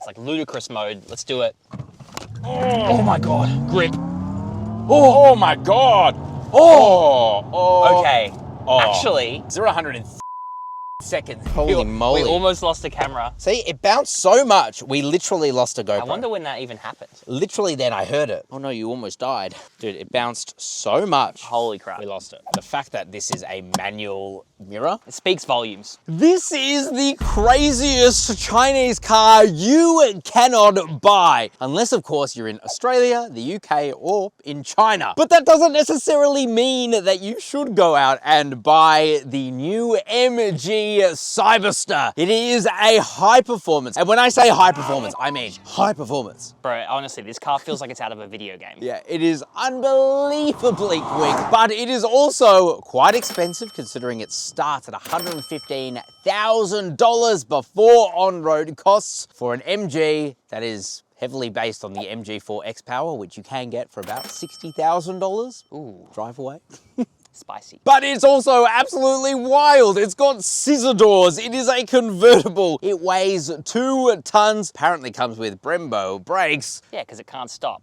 like ludicrous mode. Let's do it. Oh my God. Grip. Oh my God. Oh. Okay. Oh. Actually, 0-100 in seconds. Holy moly. we almost lost the camera. See, it bounced so much, we literally lost a GoPro. I wonder when that even happened. Literally then I heard it. Oh no, you almost died. Dude, it bounced so much. Holy crap. We lost it. The fact that this is a manual mirror. It speaks volumes. This is the craziest Chinese car you cannot buy. Unless, of course, you're in Australia, the UK, or in China. But that doesn't necessarily mean that you should go out and buy the new MG Cyberster. It is a high performance. And when I say high performance, I mean high performance. Bro, honestly, this car feels like it's out of a video game. Yeah, it is unbelievably quick, but it is also quite expensive considering it starts at $115,000 before on-road costs for an MG that is heavily based on the MG4 XPower, which you can get for about $60,000. Ooh. Drive away. Spicy. But it's also absolutely wild. It's got scissor doors. It is a convertible. It weighs 2 tons. Apparently comes with Brembo brakes. Yeah, because it can't stop.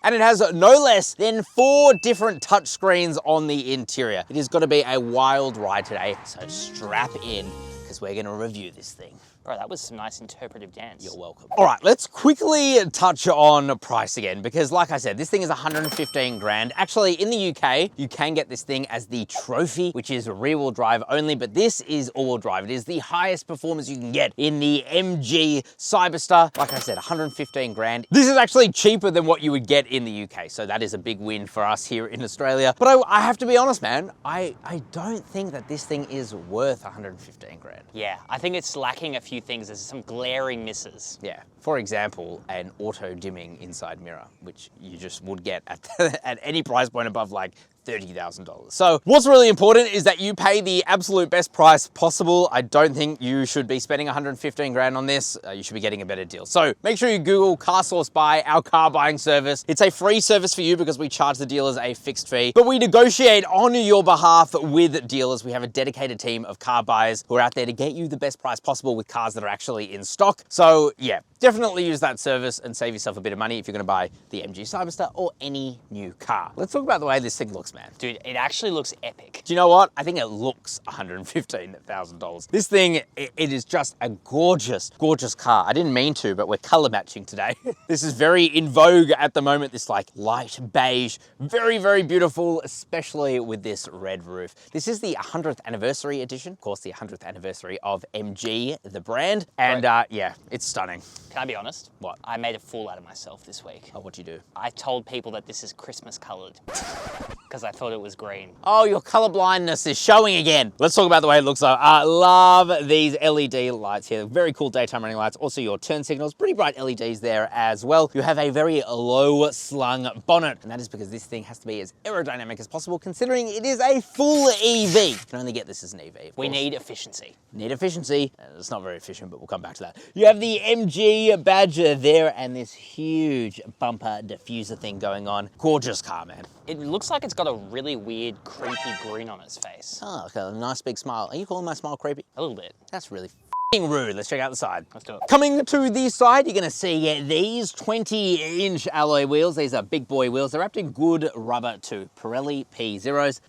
And it has no less than 4 different touchscreens on the interior. It is going to be a wild ride today, so strap in because we're going to review this thing. Bro, that was some nice interpretive dance. You're welcome. All right, let's quickly touch on price again, because like I said, this thing is 115 grand. Actually, in the UK, you can get this thing as the Trophy, which is rear-wheel drive only, but this is all-wheel drive. It is the highest performance you can get in the MG Cyberster. Like I said, 115 grand. This is actually cheaper than what you would get in the UK, so that is a big win for us here in Australia. But I have to be honest, man, I don't think that this thing is worth 115 grand. Yeah, I think it's lacking a few things. There's some glaring misses. Yeah. For example, an auto dimming inside mirror, which you just would get at, at any price point above like $30,000. So what's really important is that you pay the absolute best price possible. I don't think you should be spending 115 grand on this. You should be getting a better deal. So make sure you Google CarSauce Buy, our car buying service. It's a free service for you because we charge the dealers a fixed fee, but we negotiate on your behalf with dealers. We have a dedicated team of car buyers who are out there to get you the best price possible with cars that are actually in stock. So yeah, definitely use that service and save yourself a bit of money if you're gonna buy the MG Cyberster or any new car. Let's talk about the way this thing looks, man. Dude, it actually looks epic. Do you know what? I think it looks $115,000. This thing, it is just a gorgeous, gorgeous car. I didn't mean to, but we're color matching today. This is very in vogue at the moment, this like light beige, very, very beautiful, especially with this red roof. This is the 100th anniversary edition. Of course, the 100th anniversary of MG, the brand. And yeah, it's stunning. Can I be honest? What? I made a fool out of myself this week. Oh, what'd you do? I told people that this is Christmas colored because I thought it was green. Oh, your color blindness is showing again. Let's talk about the way it looks though. I love these LED lights here. Very cool daytime running lights. Also your turn signals, pretty bright LEDs there as well. You have a very low slung bonnet, and that is because this thing has to be as aerodynamic as possible considering it is a full EV. You can only get this as an EV. We need efficiency. Need efficiency. It's not very efficient, but we'll come back to that. You have the MG badge there and this huge bumper diffuser thing going on. Gorgeous car, man. It looks like it's got a really weird, creepy grin on its face. Oh, okay, a nice big smile. Are you calling my smile creepy? A little bit. That's really f***ing rude. Let's check out the side. Let's do it. Coming to the side, you're gonna see these 20-inch alloy wheels. These are big boy wheels. They're wrapped in good rubber too. Pirelli P0s.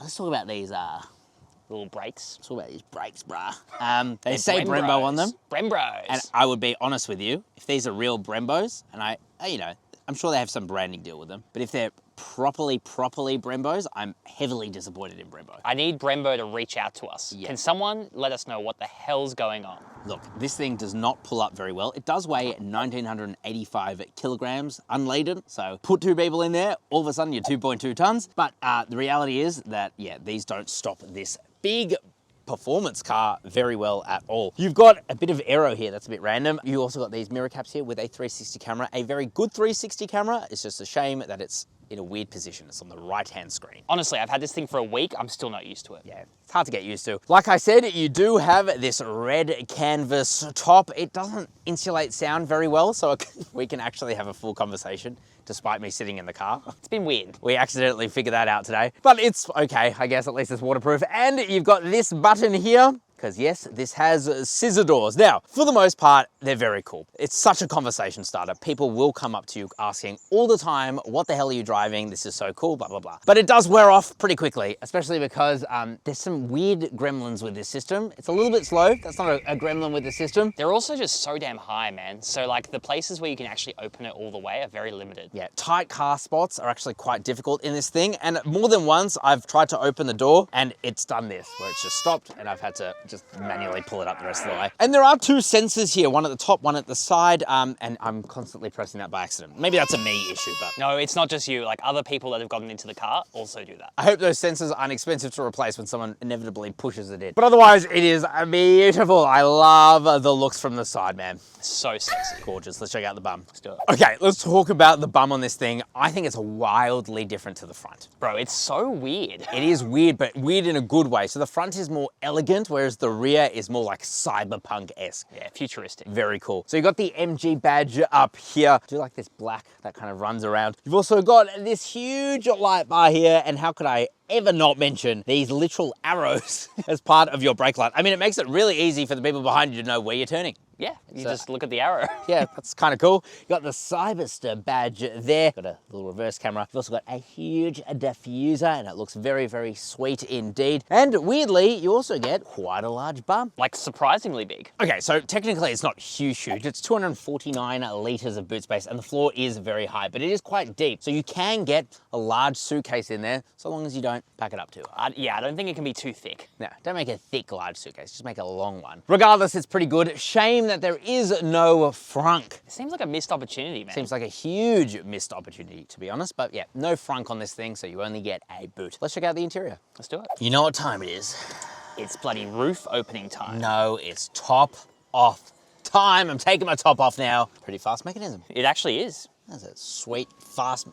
Let's talk about these Little brakes. let's talk about these brakes, bruh. They say Brembo on them. Brembros. And I would be honest with you, if these are real Brembos, and you know, I'm sure they have some branding deal with them, but if they're properly Brembos, I'm heavily disappointed in Brembo. I need Brembo to reach out to us. Yeah. Can someone let us know what the hell's going on? Look, this thing does not pull up very well. It does weigh 1,985 kilograms unladen. So put 2 people in there, all of a sudden you're 2.2 tons. But the reality is that, yeah, these don't stop this big performance car very well at all. You've got a bit of aero here, that's a bit random. You also got these mirror caps here with a 360 camera, a very good 360 camera. It's just a shame that it's in a weird position. It's on the right-hand screen. Honestly, I've had this thing for a week. I'm still not used to it. Yeah, it's hard to get used to. Like I said, you do have this red canvas top. It doesn't insulate sound very well, so we can actually have a full conversation despite me sitting in the car. It's been weird. We accidentally figured that out today, but it's okay. I guess at least it's waterproof. And you've got this button here. because yes, this has scissor doors. Now, for the most part, they're very cool. It's such a conversation starter. People will come up to you asking all the time, what the hell are you driving? This is so cool, blah, blah, blah. But it does wear off pretty quickly, especially because there's some weird gremlins with this system. It's a little bit slow. That's not a gremlin with the system. They're also just so damn high, man. So like the places where you can actually open it all the way are very limited. Yeah, tight car spots are actually quite difficult in this thing. And more than once, I've tried to open the door and it's done this, where it's just stopped and I've had to just manually pull it up the rest of the way. And there are two sensors here, one at the top, one at the side, and I'm constantly pressing that by accident. Maybe that's a me issue, but... No, it's not just you. Like other people that have gotten into the car also do that. I hope those sensors aren't expensive to replace when someone inevitably pushes it in. But otherwise, it is beautiful. I love the looks from the side, man. So sexy. Gorgeous. Let's check out the bum. Let's do it. Okay, let's talk about the bum on this thing. I think it's wildly different to the front. Bro, it's so weird. It is weird, but weird in a good way. So the front is more elegant, whereas the rear is more like cyberpunk-esque. Yeah, futuristic. Very cool. So you got the MG badge up here. I do like this black that kind of runs around. You've also got this huge light bar here, and how could I ever not mention these literal arrows as part of your brake light? I mean, it makes it really easy for the people behind you to know where you're turning. Yeah, you just look at the arrow. Yeah, that's kind of cool. You got the Cyberster badge there. Got a little reverse camera. You've also got a huge diffuser, and it looks very, very sweet indeed. And weirdly, you also get quite a large bum. Like surprisingly big. Okay, so technically it's not huge. It's 249 litres of boot space, and the floor is very high, but it is quite deep. So you can get a large suitcase in there, so long as you don't pack it up too hard. Yeah, I don't think it can be too thick. No, don't make a thick, large suitcase. Just make a long one. Regardless, it's pretty good. Shame that there is no frunk. It seems like a missed opportunity, man. Seems like a huge missed opportunity, to be honest. But yeah, no frunk on this thing, so you only get a boot. Let's check out the interior. Let's do it. You know what time it is? It's bloody roof opening time. No, it's top off time. I'm taking my top off now. Pretty fast mechanism. It actually is. That's a sweet, fast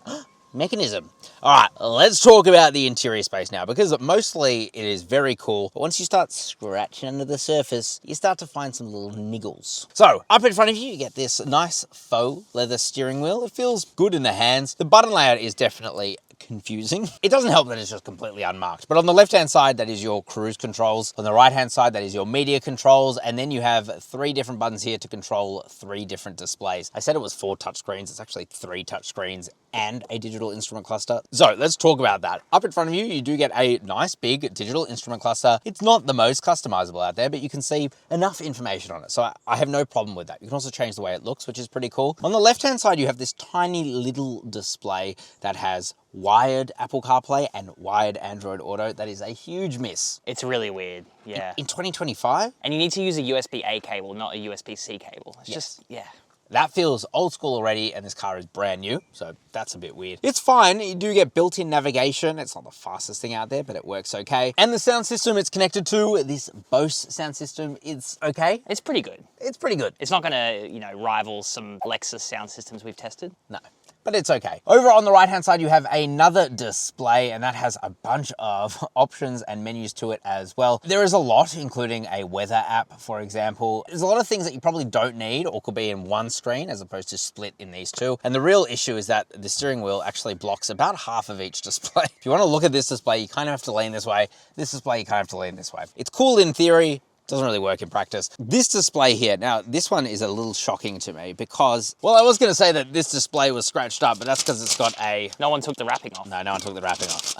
mechanism. All right, let's talk about the interior space now, because mostly it is very cool. But once you start scratching under the surface, you start to find some little niggles. So up in front of you, you get this nice faux leather steering wheel. It feels good in the hands. The button layout is definitely confusing. It doesn't help that it's just completely unmarked. But on the left-hand side, that is your cruise controls. On the right-hand side, that is your media controls. And then you have 3 different buttons here to control 3 different displays. I said it was 4 touchscreens. It's actually 3 touchscreens and a digital instrument cluster. So let's talk about that. Up in front of you, you do get a nice big digital instrument cluster. It's not the most customizable out there, but you can see enough information on it. So I have no problem with that. You can also change the way it looks, which is pretty cool. On the left-hand side, you have this tiny little display that has wired Apple CarPlay and wired Android Auto. That is a huge miss. It's really weird, yeah. In 2025? And you need to use a USB-A cable, not a USB-C cable. It's just, yeah. That feels old school already, and this car is brand new, so that's a bit weird. It's fine. You do get built-in navigation. It's not the fastest thing out there, but it works okay. And the sound system it's connected to, this Bose sound system, it's okay. It's pretty good. It's pretty good. It's not gonna, you know, rival some Lexus sound systems we've tested. No. But it's okay. Over on the right-hand side, you have another display, and that has a bunch of options and menus to it as well. There is a lot, including a weather app, for example. There's a lot of things that you probably don't need or could be in one screen as opposed to split in these two. And the real issue is that the steering wheel actually blocks about half of each display. If you want to look at this display, you kind of have to lean this way. This display, you kind of have to lean this way. It's cool in theory. Doesn't really work in practice. This display here, now this one is a little shocking to me because, well, I was gonna say that this display was scratched up, but that's because it's got a... No one took the wrapping off. No one took the wrapping off.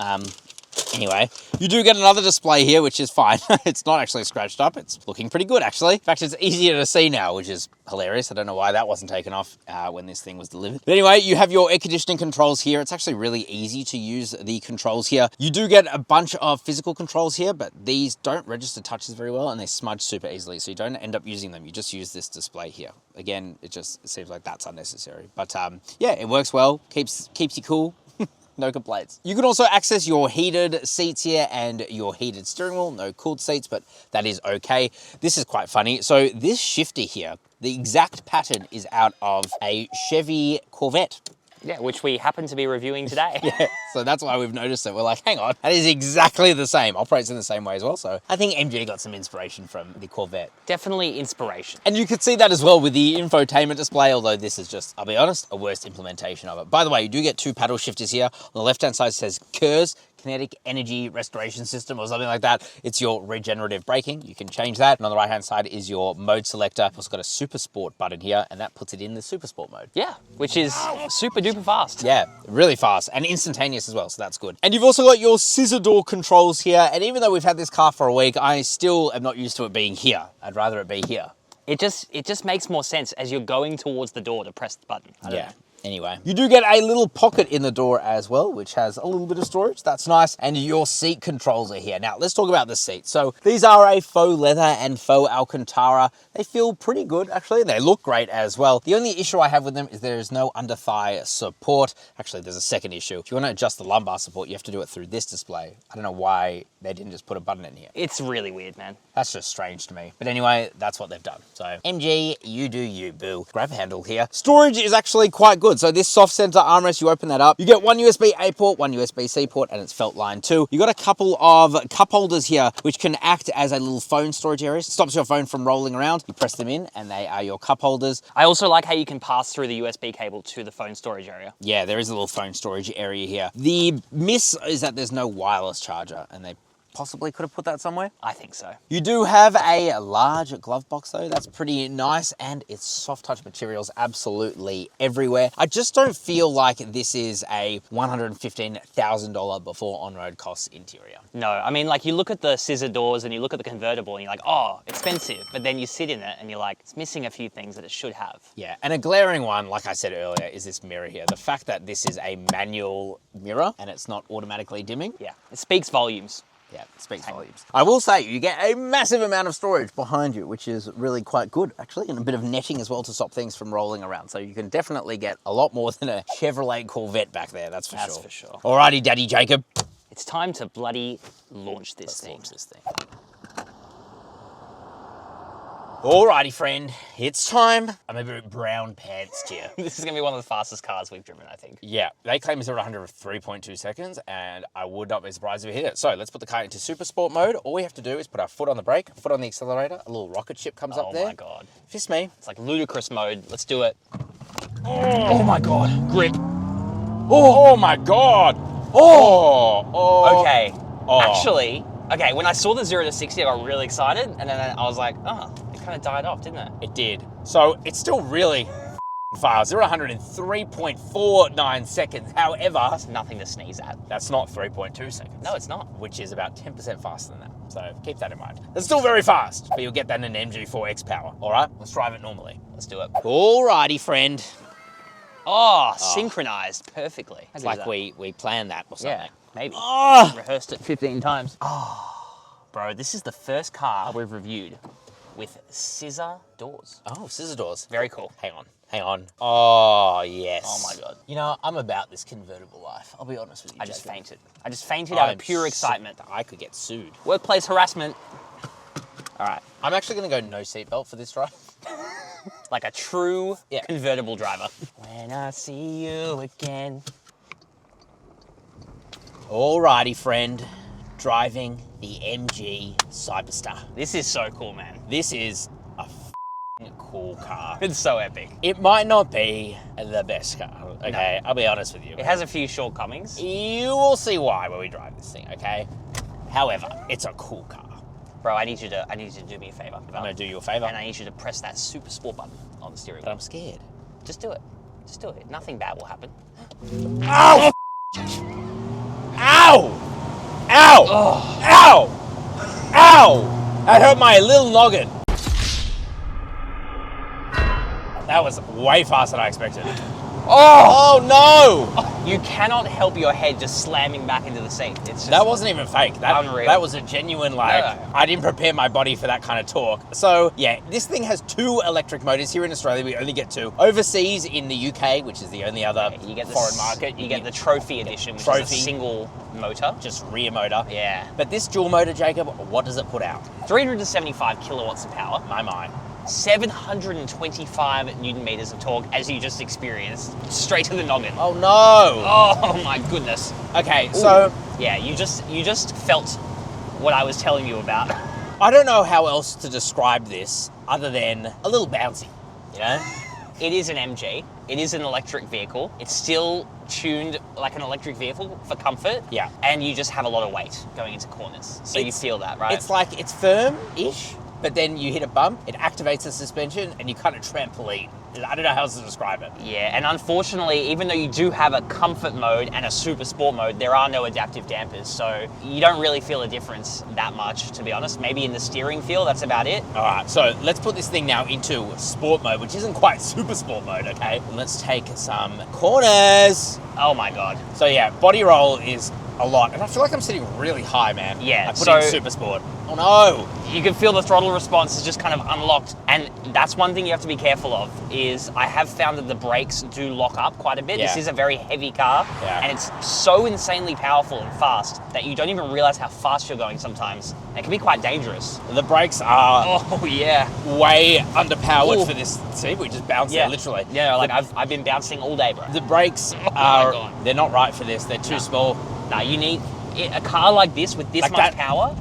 Anyway, you do get another display here, which is fine. It's not actually scratched up. It's looking pretty good, actually. In fact, it's easier to see now, which is hilarious. I don't know why that wasn't taken off when this thing was delivered. But anyway, you have your air conditioning controls here. It's actually really easy to use the controls here. You do get a bunch of physical controls here, but these don't register touches very well, and they smudge super easily, so you don't end up using them. You just use this display here. Again, it seems like that's unnecessary. But yeah, it works well, keeps you cool. No complaints. You can also access your heated seats here and your heated steering wheel. No cooled seats, but that is okay. This is quite funny. So this shifter here, the exact pattern is out of a Chevy Corvette. Yeah, which we happen to be reviewing today. Yeah, so that's why we've noticed it. We're like, hang on, that is exactly the same. Operates in the same way as well. So I think MG got some inspiration from the Corvette. Definitely inspiration. And you could see that as well with the infotainment display, although this is just, I'll be honest, a worst implementation of it. By the way, you do get 2 paddle shifters here. On the left-hand side it says KERS, kinetic energy restoration system or something like that. It's your regenerative braking. You can change that. And on the right hand side is your mode selector. It's also got a super sport button here, and that puts it in the super sport mode. Yeah, which is super duper fast. Yeah, really fast and instantaneous as well, so that's good. And you've also got your scissor door controls here. And even though we've had this car for a week, I still am not used to it being here. I'd rather it be here. It just makes more sense as you're going towards the door to press the button. I don't know. Anyway, you do get a little pocket in the door as well, which has a little bit of storage. That's nice. And your seat controls are here. Now, let's talk about the seats. So these are a faux leather and faux Alcantara. They feel pretty good, actually. They look great as well. The only issue I have with them is there is no under thigh support. Actually, there's a second issue. If you want to adjust the lumbar support, you have to do it through this display. I don't know why they didn't just put a button in here. It's really weird, man. That's just strange to me. But anyway, that's what they've done. So MG, you do you, boo. Grab handle here. Storage is actually quite good. So this soft center armrest, you open that up. You get one USB-A port, one USB-C port, and it's felt line too. You got a couple of cup holders here, which can act as a little phone storage area. Stops your phone from rolling around. You press them in and they are your cup holders. I also like how you can pass through the USB cable to the phone storage area. Yeah, there is a little phone storage area here. The miss is that there's no wireless charger, and they possibly could have put that somewhere. I think so. You do have a large glove box though. That's pretty nice, and it's soft touch materials absolutely everywhere. I just don't feel like this is a $115,000 before on-road costs interior. No, I mean, like you look at the scissor doors and you look at the convertible and you're like, oh, expensive. But then you sit in it and you're like, it's missing a few things that it should have. Yeah, and a glaring one, like I said earlier, is this mirror here. The fact that this is a manual mirror and it's not automatically dimming. Yeah, it speaks volumes. Yeah, it speaks volumes. I will say you get a massive amount of storage behind you, which is really quite good, actually, and a bit of netting as well to stop things from rolling around. So you can definitely get a lot more than a Chevrolet Corvette back there, that's for sure. That's for sure. Alrighty, Daddy Jacob. It's time to bloody launch this thing. Launch this thing. Alrighty, friend, it's time. I'm a bit brown pants here. This is gonna be one of the fastest cars we've driven, I think. Yeah, they claim 0 to 100 of 3.2 seconds, and I would not be surprised if we hit it. So let's put the car into super sport mode. All we have to do is put our foot on the brake, foot on the accelerator, a little rocket ship comes up there. Oh my God. Fist me. It's like ludicrous mode. Let's do it. Oh my God. Grip. Oh my God. Oh. Okay. Oh. Actually, okay, when I saw the 0 to 60, I got really excited, and then I was like, oh, it kind of died off, didn't it? It did. So it's still really fast. 0 to 100 in 3.49 seconds. However, That's nothing to sneeze at. that's not 3.2 seconds. No, it's not. Which is about 10% faster than that. So keep that in mind. It's still very fast, but you'll get that in an MG4 XPower. All right, let's drive it normally. Let's do it. Alrighty, friend. Oh, synchronized perfectly. It's like we planned that or something. Yeah, maybe. Oh. Rehearsed it 15 times. Oh, bro, this is the first car we've reviewed with scissor doors. Oh, scissor doors. Very cool. Hang on. Oh, yes. Oh my God. You know, I'm about this convertible life. I'll be honest with you, I just Jacob. fainted. I just fainted out of pure excitement. I could get sued. Workplace harassment. All right. I'm actually going to go no seatbelt for this drive. Like a true Yeah. convertible driver. When I see you again. Alrighty, friend. Driving the MG Cyberster. This is so cool, man. This is a f***ing cool car. It's so epic. It might not be the best car, okay? I'll be honest with you. It has a few shortcomings. You will see why when we drive this thing, okay? However, it's a cool car. Bro, I need you to do me a favor. I'm gonna do you a favor. And I need you to press that super sport button on the steering But wheel. I'm scared. Just do it. Just do it. Nothing bad will happen. Ow! Ow! Ow! Oh. Ow! Ow! That hurt my little noggin. That was way faster than I expected. Oh no! You cannot help your head just slamming back into the seat. It's just That wasn't even fake. Unreal. That was a genuine, like, No. I didn't prepare my body for that kind of torque. So, yeah, this thing has 2 electric motors. Here in Australia, we only get 2. Overseas, in the UK, which is the only other you get the foreign market, You get the trophy edition, which is Trophy. a single motor. just rear motor. Yeah. But this dual motor, Jacob, what does it put out? 375 kilowatts of power. My. 725 newton meters of torque, as you just experienced, straight to the noggin. Oh no! Oh my goodness. Okay, so Yeah, you just felt what I was telling you about. I don't know how else to describe this other than a little bouncy, you know? It is an MG. It is an electric vehicle. It's still tuned like an electric vehicle for comfort. Yeah. And you just have a lot of weight going into corners. So you feel that, right? It's like, it's firm-ish, but then you hit a bump, it activates the suspension, and you kind of trampoline. I don't know how else to describe it. Yeah, and unfortunately, even though you do have a comfort mode and a super sport mode, there are no adaptive dampers, so you don't really feel a difference that much, to be honest. Maybe in the steering feel, that's about it. All right, so let's put this thing now into sport mode, which isn't quite super sport mode, okay? And let's take some corners. Oh my God. So yeah, body roll is a lot, and I feel like I'm sitting really high, man. Yeah, I put so- in super sport. Oh no! You can feel the throttle response is just kind of unlocked, and that's one thing you have to be careful of, is I have found that the brakes do lock up quite a bit. Yeah. This is a very heavy car, Yeah. and it's so insanely powerful and fast that you don't even realize how fast you're going sometimes. It can be quite dangerous. The brakes are Oh yeah. way underpowered Ooh. for this. See, we just bounced Yeah, there, literally. Yeah, like I've been bouncing all day, bro. The brakes my are, God. they're not right for this. They're too small. Nah, you need a car like this with this Like much that. power.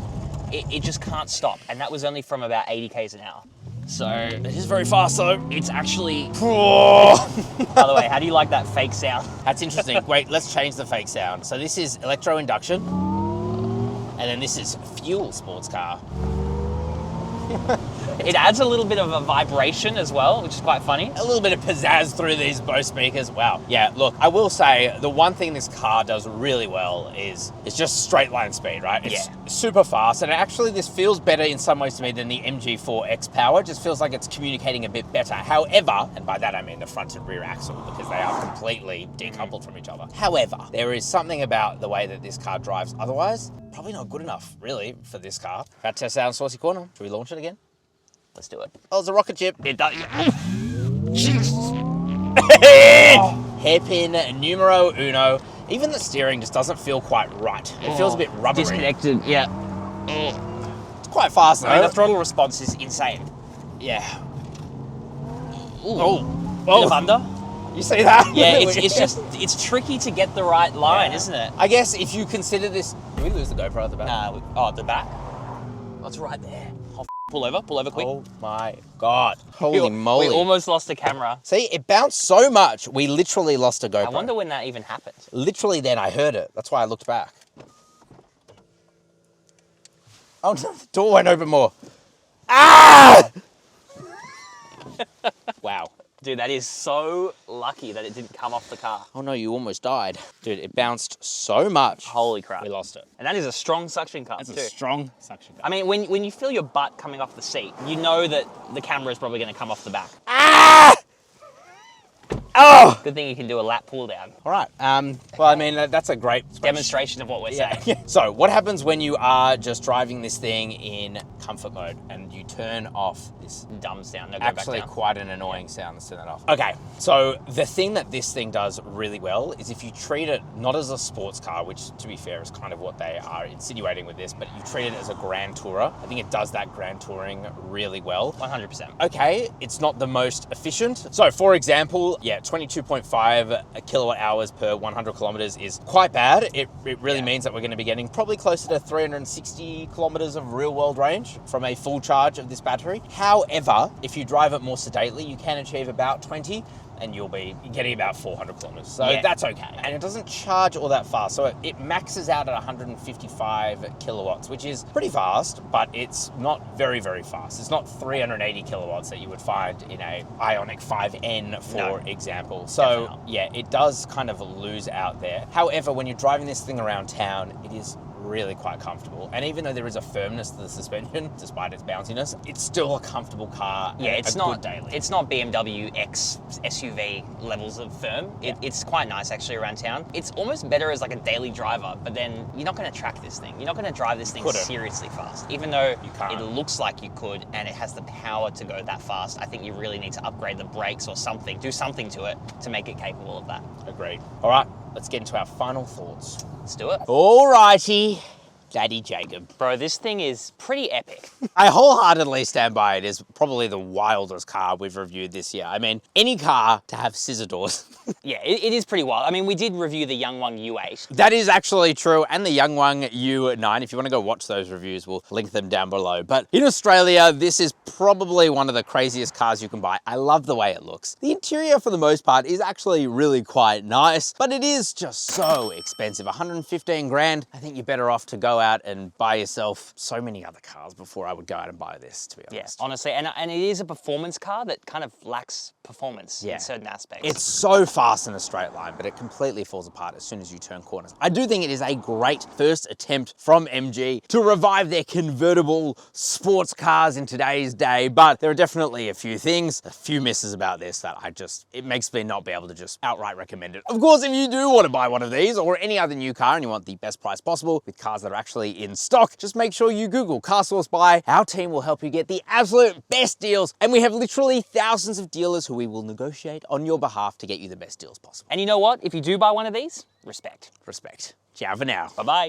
It just can't stop, and that was only from about 80 k's an hour. So It is very fast though. it's actually. Oh. By the way, how do you like that fake sound? That's interesting. Wait, let's change the fake sound. So this is electro induction, and then this is fuel sports car. It adds a little bit of a vibration as well, which is quite funny. A little bit of pizzazz through these Bose speakers. Wow. Yeah, look, I will say the one thing this car does really well is it's just straight line speed, right? It's super fast, and actually this feels better in some ways to me than the MG4 XPower. It just feels like it's communicating a bit better. However, and by that I mean the front and rear axle, because they are completely decoupled from each other. However, there is something about the way that this car drives otherwise, probably not good enough, really, for this car. About to test out in Saucy Corner. Should we launch it again? Let's do it. Oh, it's a rocket ship. It does. Hairpin numero uno. Even the steering just doesn't feel quite right. It feels a bit rubbery. Disconnected. Yeah. It's quite fast though. I mean, the throttle response is insane. Yeah. Ooh. Oh. Bit of under. You see that? Yeah, it's tricky to get the right line, isn't it? I guess if you consider this, did we lose the GoPro at the back? Nah, at the back. Oh, it's right there. Oh, pull over quick. Oh my God. Holy We moly. almost lost the camera. See, it bounced so much, we literally lost a GoPro. I wonder when that even happened. Literally then I heard it. That's why I looked back. Oh, no, the door won't open more. Ah! Wow. Dude, that is so lucky that it didn't come off the car. Oh no, you almost died. Dude, it bounced so much. Holy crap. We lost it. And that is a strong suction cup That's too. a strong suction cup. I mean, when you feel your butt coming off the seat, you know that the camera is probably going to come off the back. Ah! Oh! Good thing you can do a lap pull down. All right. Well, I mean, that's a great Demonstration of what we're saying. So what happens when you are just driving this thing in comfort mode and you turn off this Dumb sound. No, go actually back down. quite an annoying sound. Let's turn that off. Okay, so the thing that this thing does really well is if you treat it not as a sports car, which to be fair is kind of what they are insinuating with this, but you treat it as a Grand Tourer. I think it does that Grand Touring really well. 100%. Okay, it's not the most efficient. So for example, yeah, 22.5 kilowatt hours per 100 kilometers is quite bad. It really means that we're going to be getting probably closer to 360 kilometers of real world range from a full charge of this battery. However, if you drive it more sedately, you can achieve about 20 and you'll be getting about 400 kilometers. So that's okay. And it doesn't charge all that fast. So it maxes out at 155 kilowatts, which is pretty fast, but it's not very, very fast. It's not 380 kilowatts that you would find in a Ioniq 5N, for example. So yeah, it does kind of lose out there. However, when you're driving this thing around town, it is really quite comfortable. And even though there is a firmness to the suspension, despite its bounciness, it's still a comfortable car. Yeah, and it's a not good daily. It's not BMW X SUV levels of firm. It's quite nice actually around town. It's almost better as like a daily driver, but then you're not going to track this thing. You're not going to drive this thing seriously fast. Even though it looks like you could and it has the power to go that fast, I think you really need to upgrade the brakes or something, do something to it to make it capable of that. Agreed. All right, let's get into our final thoughts. Let's do it. Alrighty, Daddy Jacob. Bro, this thing is pretty epic. I wholeheartedly stand by it. It's probably the wildest car we've reviewed this year. I mean, any car to have scissor doors. Yeah, it is pretty wild. I mean, we did review the Yangwang U8. That is actually true, and the Yangwang U8. If you want to go watch those reviews, we'll link them down below. But in Australia, this is probably one of the craziest cars you can buy. I love the way it looks. The interior, for the most part, is actually really quite nice, but it is just so expensive. 115 grand. I think you're better off to go out and buy yourself so many other cars before I would go out and buy this, to be honest. Yeah, honestly, and it is a performance car that kind of lacks performance in certain aspects. It's so fast in a straight line, but it completely falls apart as soon as you turn corners. I do think it is a great first attempt from MG to revive their convertible sports cars in today's day, but there are definitely a few misses about this that it makes me not be able to just outright recommend it. Of course, if you do want to buy one of these or any other new car and you want the best price possible with cars that are actually in stock, just make sure you Google CarSauce Buy. Our team will help you get the absolute best deals, and we have literally thousands of dealers who we will negotiate on your behalf to get you the best deals possible. And you know what? If you do buy one of these, respect. Respect. Ciao for now. Bye-bye.